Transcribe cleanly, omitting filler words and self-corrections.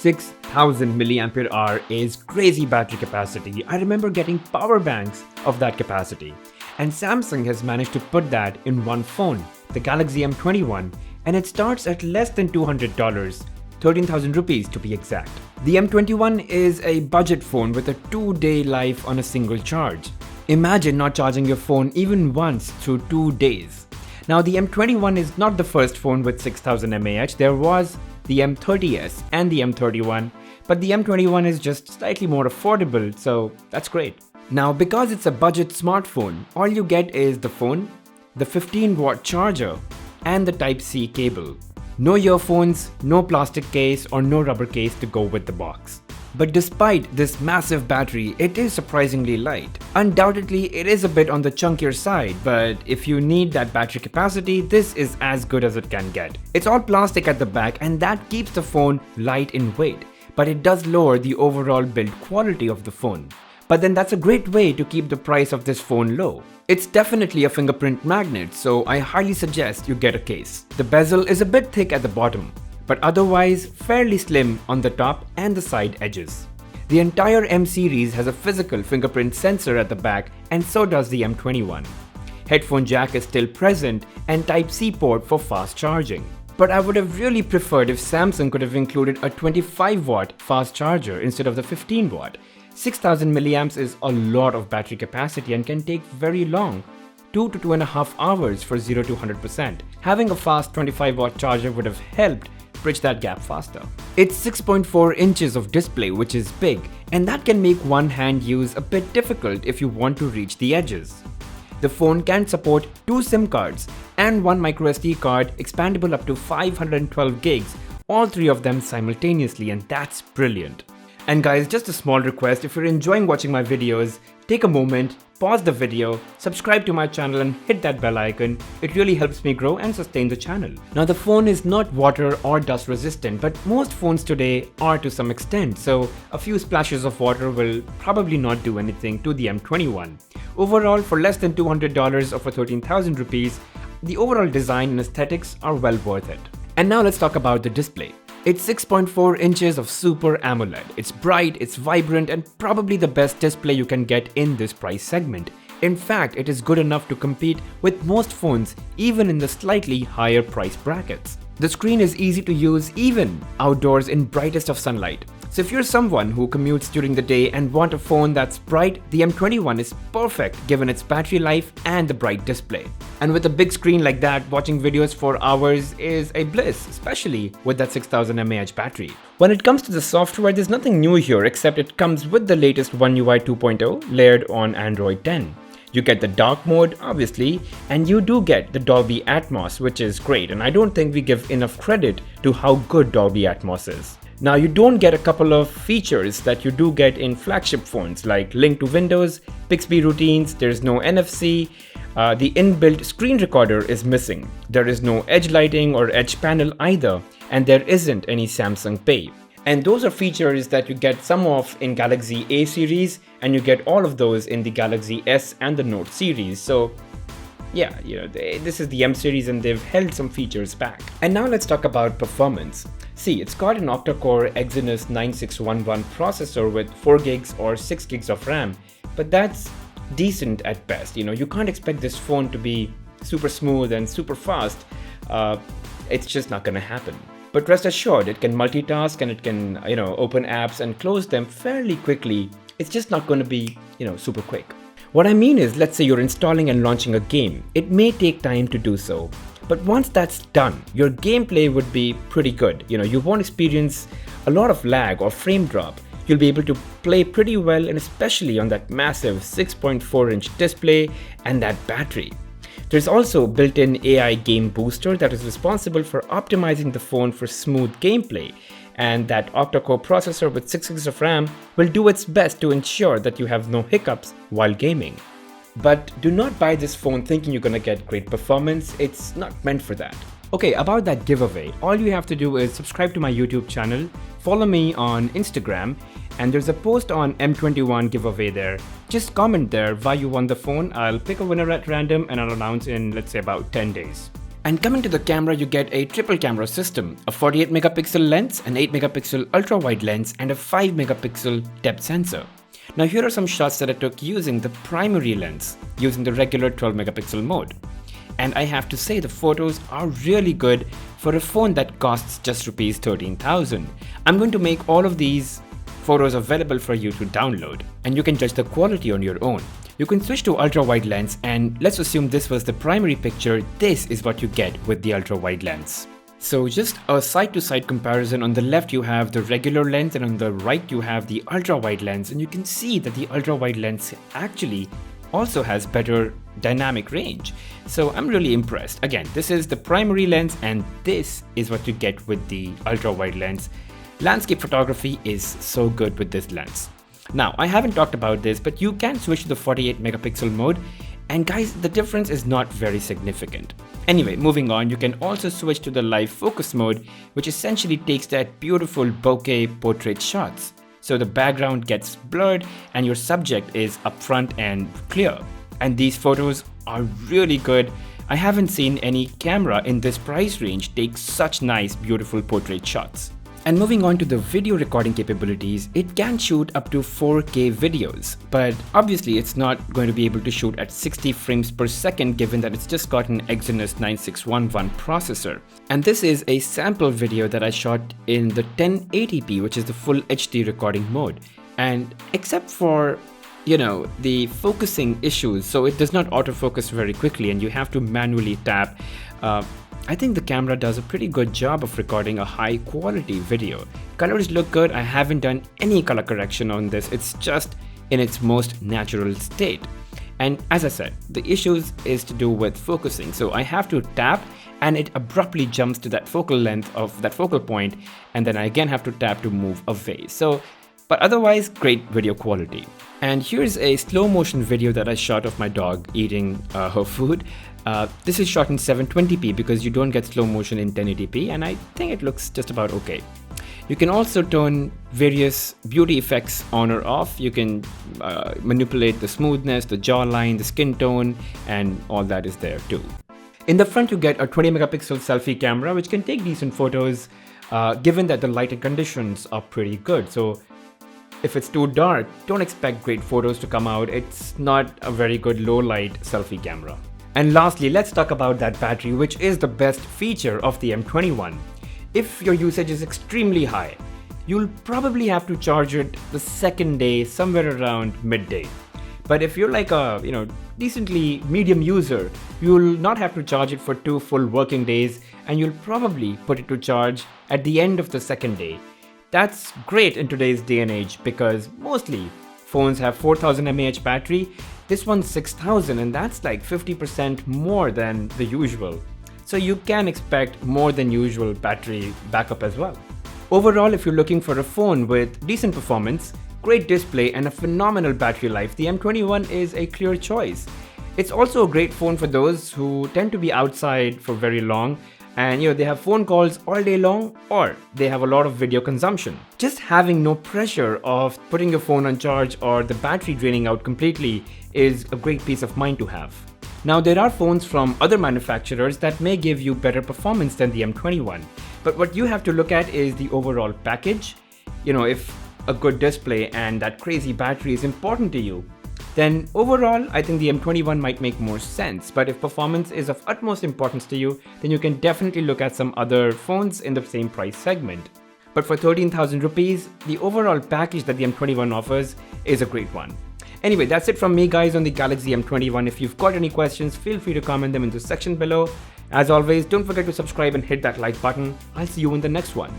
6000 milliampere hour is crazy battery capacity. I remember getting power banks of that capacity. And Samsung has managed to put that in one phone, the Galaxy M21, and it starts at less than $200, 13,000 rupees to be exact. The M21 is a budget phone with a 2-day life on a single charge. Imagine not charging your phone even once through 2 days. Now the M21 is not the first phone with 6000 mAh. There was the M30s and the M31, but the M21 is just slightly more affordable, so that's great. Now because it's a budget smartphone, all you get is the phone, the 15-watt charger, and the Type-C cable. No earphones, no plastic case or no rubber case to go with the box. But despite this massive battery, it is surprisingly light. Undoubtedly, it is a bit on the chunkier side, but if you need that battery capacity, this is as good as it can get. It's all plastic at the back and that keeps the phone light in weight, but it does lower the overall build quality of the phone. But then that's a great way to keep the price of this phone low. It's definitely a fingerprint magnet, so I highly suggest you get a case. The bezel is a bit thick at the bottom, but otherwise fairly slim on the top and the side edges. The entire M series has a physical fingerprint sensor at the back, and so does the M21. Headphone jack is still present and Type-C port for fast charging. But I would have really preferred if Samsung could have included a 25-watt fast charger instead of the 15-watt. 6000 milliamps is a lot of battery capacity and can take very long, 2 to 2.5 hours for 0 to 100%. Having a fast 25-watt charger would have helped bridge that gap faster. It's 6.4 inches of display, which is big, and that can make one-hand use a bit difficult if you want to reach the edges. The phone can support 2 SIM cards and 1 microSD card expandable up to 512 gigs, all 3 of them simultaneously, and that's brilliant. And guys, just a small request, if you're enjoying watching my videos, take a moment, pause the video, subscribe to my channel and hit that bell icon. It really helps me grow and sustain the channel. Now the phone is not water or dust resistant, but most phones today are to some extent, so a few splashes of water will probably not do anything to the M21. Overall, for less than $200 or for 13,000 rupees, the overall design and aesthetics are well worth it. And now let's talk about the display. It's 6.4 inches of Super AMOLED. It's bright, it's vibrant, and probably the best display you can get in this price segment. In fact, it is good enough to compete with most phones, even in the slightly higher price brackets. The screen is easy to use even outdoors in brightest of sunlight. So if you're someone who commutes during the day and want a phone that's bright, the M21 is perfect given its battery life and the bright display. And with a big screen like that, watching videos for hours is a bliss, especially with that 6000 mAh battery. When it comes to the software, there's nothing new here except it comes with the latest One UI 2.0 layered on Android 10. You get the dark mode, obviously, and you do get the Dolby Atmos, which is great, and I don't think we give enough credit to how good Dolby Atmos is. Now you don't get a couple of features that you do get in flagship phones like link to Windows, Bixby routines, there's no NFC, the inbuilt screen recorder is missing, there is no edge lighting or edge panel either, and there isn't any Samsung Pay. And those are features that you get some of in Galaxy A series, and you get all of those in the Galaxy S and the Note series. So yeah, this is the M series and they've held some features back. And now let's talk about performance. See, it's got an octa-core Exynos 9611 processor with 4 gigs or 6 gigs of RAM, but that's decent at best. You can't expect this phone to be super smooth and super fast. It's just not gonna happen. But rest assured, it can multitask and it can, open apps and close them fairly quickly. It's just not going to be, super quick. What I mean is, let's say you're installing and launching a game. It may take time to do so. But once that's done, your gameplay would be pretty good. You won't experience a lot of lag or frame drop. You'll be able to play pretty well, and especially on that massive 6.4-inch display and that battery. There's also built-in AI Game Booster that is responsible for optimizing the phone for smooth gameplay, and that octa-core processor with 6 gigs of RAM will do its best to ensure that you have no hiccups while gaming. But do not buy this phone thinking you're gonna get great performance. It's not meant for that. Okay, about that giveaway, all you have to do is subscribe to my YouTube channel, follow me on Instagram, and there's a post on M21 giveaway there. Just comment there why you won the phone. I'll pick a winner at random and I'll announce in, let's say, about 10 days. And coming to the camera, you get a triple camera system, a 48 megapixel lens, an 8 megapixel ultra wide lens, and a 5 megapixel depth sensor. Now here are some shots that I took using the primary lens, using the regular 12 megapixel mode. And I have to say the photos are really good for a phone that costs just rupees 13,000. I'm going to make all of these photos available for you to download, and you can judge the quality on your own. You can switch to ultra wide lens, and let's assume this was the primary picture. This is what you get with the ultra wide lens. So just a side to side comparison. On the left you have the regular lens, and on the right you have the ultra wide lens, and you can see that the ultra wide lens actually also has better dynamic range. So I'm really impressed. Again, this is the primary lens, and this is what you get with the ultra wide lens. Landscape photography is so good with this lens. Now, I haven't talked about this, but you can switch to the 48 megapixel mode, and guys, the difference is not very significant. Anyway, moving on, you can also switch to the live focus mode, which essentially takes that beautiful bokeh portrait shots. So the background gets blurred and your subject is upfront and clear. And these photos are really good. I haven't seen any camera in this price range take such nice, beautiful portrait shots. And moving on to the video recording capabilities, it can shoot up to 4K videos, but obviously it's not going to be able to shoot at 60 frames per second given that it's just got an Exynos 9611 processor. And this is a sample video that I shot in the 1080p, which is the full HD recording mode. And except for the focusing issues, so it does not autofocus very quickly and you have to manually tap. I think the camera does a pretty good job of recording a high quality video. Colors look good. I haven't done any color correction on this. It's just in its most natural state. And as I said, the issues is to do with focusing. So I have to tap and it abruptly jumps to that focal length of that focal point. And then I again have to tap to move away. But otherwise, great video quality. And here's a slow motion video that I shot of my dog eating her food. This is shot in 720p because you don't get slow motion in 1080p, and I think it looks just about okay. You can also turn various beauty effects on or off. You can manipulate the smoothness, the jawline, the skin tone, and all that is there too. In the front, you get a 20 megapixel selfie camera, which can take decent photos, given that the lighting conditions are pretty good. So if it's too dark, don't expect great photos to come out. It's not a very good low light selfie camera. And lastly, let's talk about that battery, which is the best feature of the M21. If your usage is extremely high, you'll probably have to charge it the second day, somewhere around midday. But if you're like a decently medium user, you'll not have to charge it for 2 full working days, and you'll probably put it to charge at the end of the second day. That's great in today's day and age because mostly phones have 4000 mAh battery. This one's 6000, and that's like 50% more than the usual. So you can expect more than usual battery backup as well. Overall, if you're looking for a phone with decent performance, great display, and a phenomenal battery life, the M21 is a clear choice. It's also a great phone for those who tend to be outside for very long, and they have phone calls all day long, or they have a lot of video consumption. Just having no pressure of putting your phone on charge or the battery draining out completely is a great peace of mind to have. Now, there are phones from other manufacturers that may give you better performance than the M21, but what you have to look at is the overall package. If a good display and that crazy battery is important to you, then overall, I think the M21 might make more sense. But if performance is of utmost importance to you, then you can definitely look at some other phones in the same price segment. But for 13,000 rupees, the overall package that the M21 offers is a great one. Anyway, that's it from me, guys, on the Galaxy M21. If you've got any questions, feel free to comment them in the section below. As always, don't forget to subscribe and hit that like button. I'll see you in the next one.